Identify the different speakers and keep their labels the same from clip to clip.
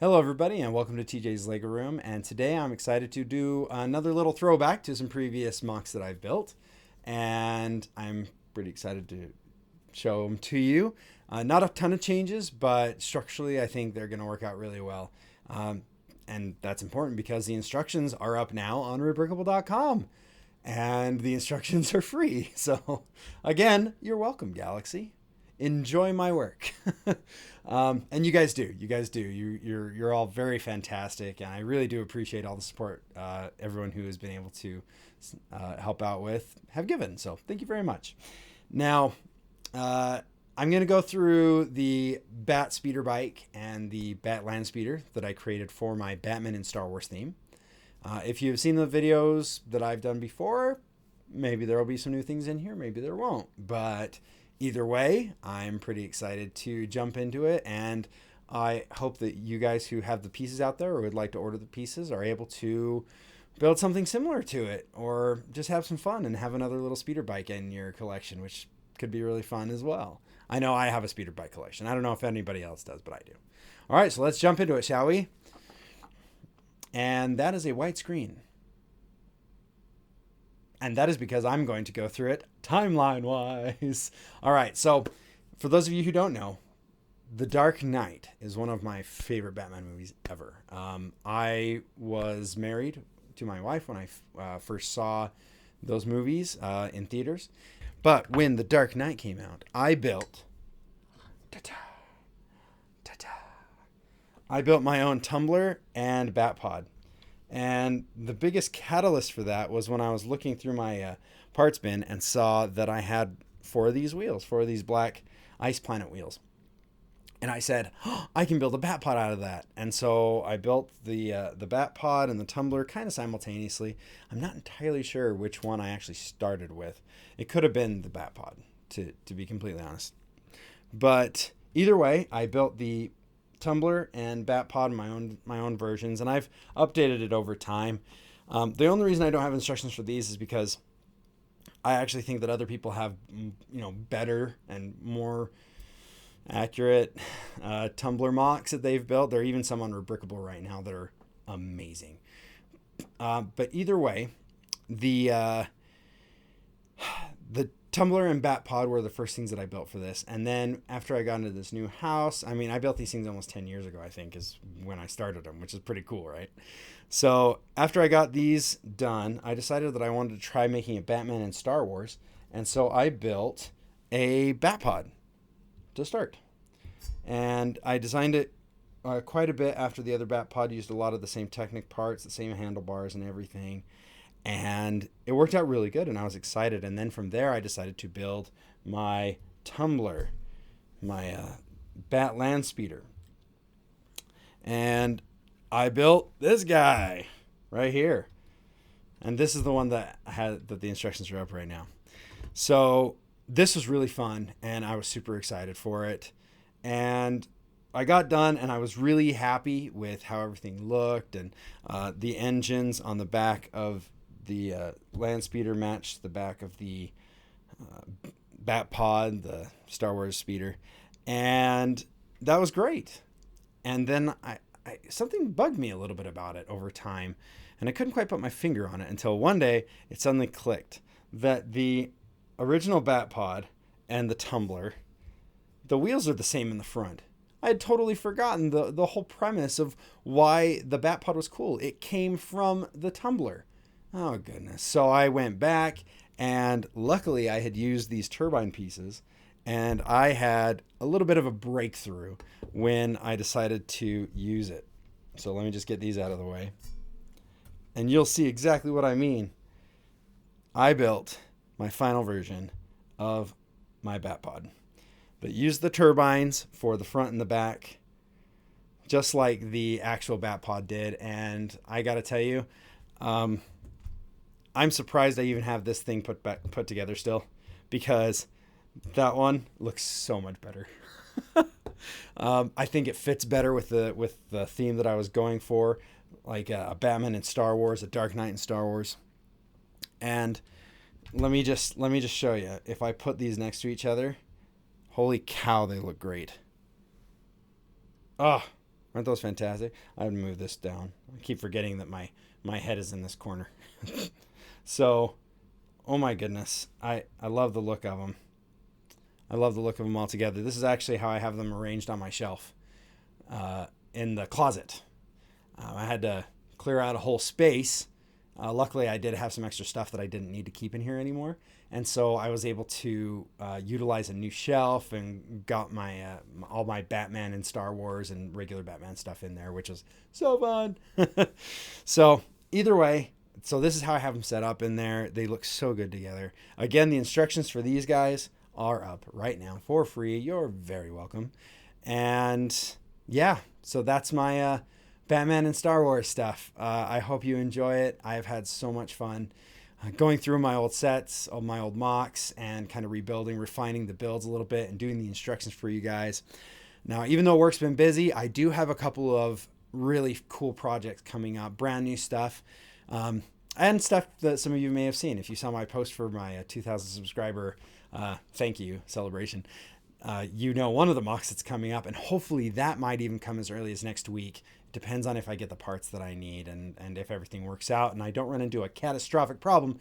Speaker 1: Hello, everybody, and welcome to TJ's Lego Room. And today I'm excited to do another little throwback to some previous mocks that I've built. And I'm pretty excited to show them to you. Not a ton of changes, but structurally, I think they're going to work out really well. And that's important because the instructions are up now on Rebrickable.com. And the instructions are free. So, again, you're welcome, Galaxy. Enjoy my work. And you guys do. You're all very fantastic, and I really do appreciate all the support everyone who has been able to help out with have given. So thank you very much. Now, I'm going to go through the Bat Speeder bike and the Bat Land Speeder that I created for my Batman and Star Wars theme. If you've seen the videos that I've done before, maybe there will be some new things in here, maybe there won't. But either way, I'm pretty excited to jump into it, and I hope that you guys who have the pieces out there or would like to order the pieces are able to build something similar to it, or just have some fun and have another little speeder bike in your collection, which could be really fun as well. I know I have a speeder bike collection. I don't know if anybody else does, but I do. All right, so let's jump into it, shall we? And that is a white screen. And that is because I'm going to go through it timeline-wise. All right, so for those of you who don't know, The Dark Knight is one of my favorite Batman movies ever. I was married to my wife when I first saw those movies in theaters. But when The Dark Knight came out, I built my own Tumbler and Batpod. And the biggest catalyst for that was when I was looking through my parts bin and saw that I had four of these black Ice Planet wheels. And I said, oh, I can build a Batpod out of that. And so I built the Batpod and the Tumbler kind of simultaneously. I'm not entirely sure which one I actually started with. It could have been the Batpod, to be completely honest. But either way, I built the Tumbler and Batpod, my own versions, and I've updated it over time. The only reason I don't have instructions for these is because I actually think that other people have, better and more accurate Tumbler mocks that they've built. There are even some on Rebrickable right now that are amazing. But either way, the Tumbler and Batpod were the first things that I built for this. And then after I got into this new house, I built these things almost 10 years ago, I think, is when I started them, which is pretty cool, right? So after I got these done, I decided that I wanted to try making a Batman and Star Wars. And so I built a Batpod to start. And I designed it quite a bit after the other Batpod, used a lot of the same Technic parts, the same handlebars and everything. And it worked out really good, and I was excited. And then from there, I decided to build my Tumbler, my Bat Land Speeder. And I built this guy right here. And this is the one that the instructions are up right now. So this was really fun, and I was super excited for it. And I got done, and I was really happy with how everything looked, and the engines on the back of the Land Speeder matched the back of the Batpod, the Star Wars speeder, and that was great. And then I something bugged me a little bit about it over time, and I couldn't quite put my finger on it until one day it suddenly clicked that the original Batpod and the Tumbler, the wheels are the same in the front. I had totally forgotten the whole premise of why the Batpod was cool. It came from the Tumbler. Oh, goodness. So I went back, and luckily I had used these turbine pieces, and I had a little bit of a breakthrough when I decided to use it. So let me just get these out of the way, and you'll see exactly what I mean. I built my final version of my Batpod, but used the turbines for the front and the back, just like the actual Batpod did. And I got to tell you, I'm surprised I even have this thing put together still, because that one looks so much better. I think it fits better with the theme that I was going for, like a Batman in Star Wars, a Dark Knight in Star Wars. And let me just show you. If I put these next to each other, holy cow, they look great. Oh, Aren't those fantastic? I would move this down. I keep forgetting that my head is in this corner. So, oh my goodness. I love the look of them. I love the look of them all together. This is actually how I have them arranged on my shelf in the closet. I had to clear out a whole space. Luckily, I did have some extra stuff that I didn't need to keep in here anymore. And so I was able to utilize a new shelf and got my all my Batman and Star Wars and regular Batman stuff in there, which was so fun. So either way, so this is how I have them set up in there. They look so good together. Again, the instructions for these guys are up right now for free. You're very welcome. And yeah, so that's my Batman and Star Wars stuff. I hope you enjoy it. I've had so much fun going through my old sets, all my old mocks, and kind of rebuilding, refining the builds a little bit, and doing the instructions for you guys. Now, even though work's been busy, I do have a couple of really cool projects coming up, brand new stuff, and stuff that some of you may have seen. If you saw my post for my 2,000 subscriber thank you celebration, you know one of the mocks that's coming up, and hopefully that might even come as early as next week. Depends on if I get the parts that I need and if everything works out and I don't run into a catastrophic problem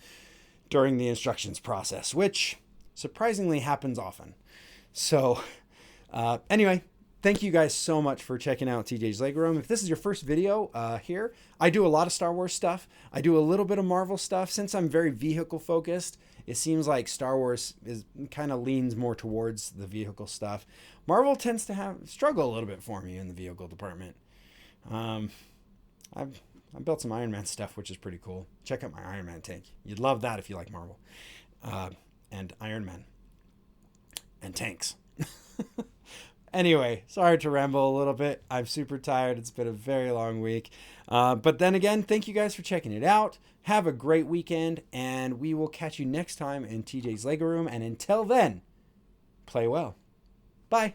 Speaker 1: during the instructions process, which surprisingly happens often. So anyway, thank you guys so much for checking out TJ's Lego Room. If this is your first video here, I do a lot of Star Wars stuff. I do a little bit of Marvel stuff. Since I'm very vehicle focused, it seems like Star Wars is kind of leans more towards the vehicle stuff. Marvel tends to struggle a little bit for me in the vehicle department. I built some Iron Man stuff, which is pretty cool. Check out my Iron Man tank. You'd love that if you like Marvel. And Iron Man. And tanks. Anyway, sorry to ramble a little bit. I'm super tired. It's been a very long week. But then again, thank you guys for checking it out. Have a great weekend, and we will catch you next time in TJ's Lego Room. And until then, play well. Bye.